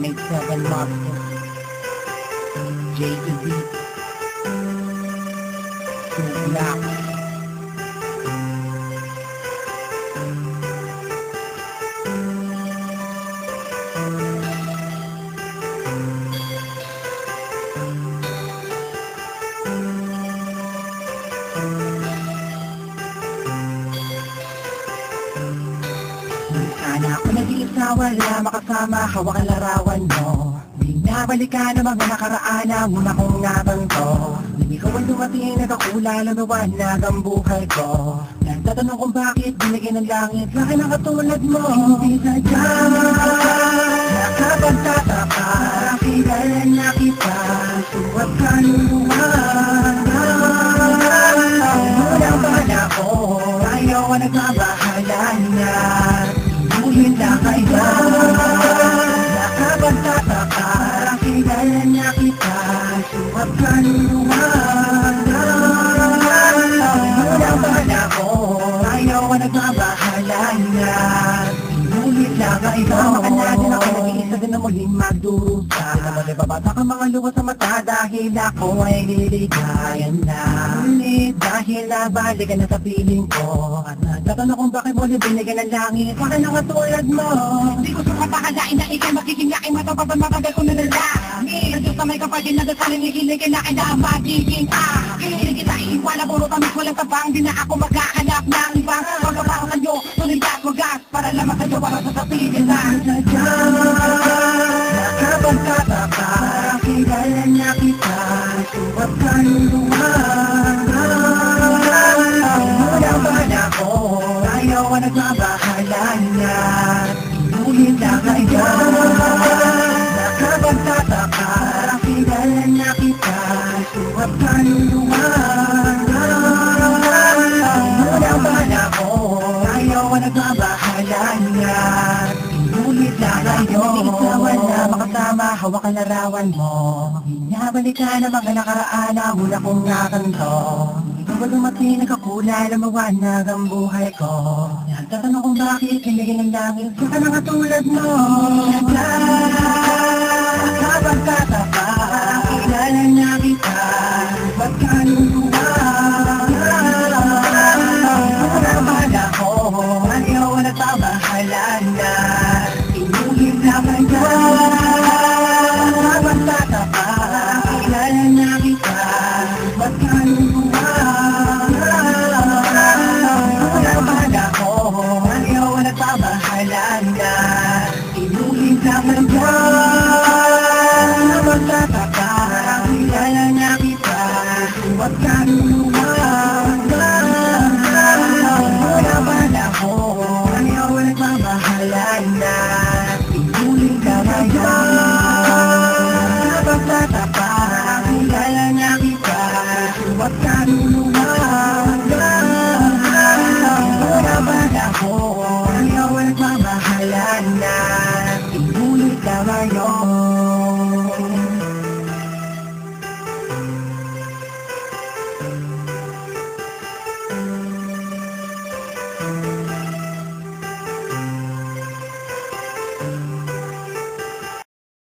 187 Monster, J to B, Two Black. Sana ako nag-iisa, wala makasama, hawak ang larawan mo. Binabalikan ang mga nakaraan ang una kong nabanto. Hindi ko ang dumating, nagkakulala, luwanag ang buhay ko. Nagtatanong kung bakit binigyan ng langit sa akin ang katulad mo. Hindi sadya, nakapagtataka, kilala na kita, suwag ka luluwag. Unang bala ko, ayaw ang nagbabahala na. Tuloy na kayo, nakapagtataka, kilala na kita, suwag ka luluwag. Unang bala ko, ayaw ang nagbabahala na. Tuloy na kayo, makananin ako nag-iisa din na muling magdusa. Nababata ka mga luwa sa mata dahil ako ay liligayan na. Ngunit dahil nabalikan na sa piling ko, at nagtatanong kung bakit mo binigyan ng langit sa akin ang katulad mo. Hindi ko sumapakalain na ikay magiging yakin, matapapan matagal ko na nalangin. Nandiyo sa may kapatid na dasalin, ikiligin na kailangan magiging akin. Hindi kita iiwala, puro tamis walang tabang, di na ako magkakanap ng ibang pagkapaw sa'yo, tuloy at wagas, para lamang sa'yo, para sa sapitin lang. Nakapagtataka, kilala na kita, suwag ka luluwag. Unang bala ko, ayaw ang nagbabahala na. Tuloy na kayo, nakapagtataka, kilala na kita, suwag ka luluwag. Unang bala ko, ayaw ang nagbabahala na. Ulit na kayo, wala makasama, hawak ang larawan mo. Binabalikan ang mga nakaraan ang una kong nakanto. Ikaw ba dumating, nagkakulala, mawanag ang buhay ko. Nagtatanong kung bakit kinigin ng langit sa kanang katulad mo. Nakapagtataka, kilala na kita, ba't ka luluwag? Unang bala ko, ayaw ang nagbabahala na. Inulit na kayo, nakapagtataka, kilala na kita, ba't ka luluwag? Unang bala ko, ayaw ang nagbabahala na. Inulit na kayo, nakapagtataka, kilala na kita, ba't ka luluwag? Unang bala ko, ayaw ang nagbabahala na. Inulit na kayo, nakapagtataka, kilala na kita, suwag ka luluwag.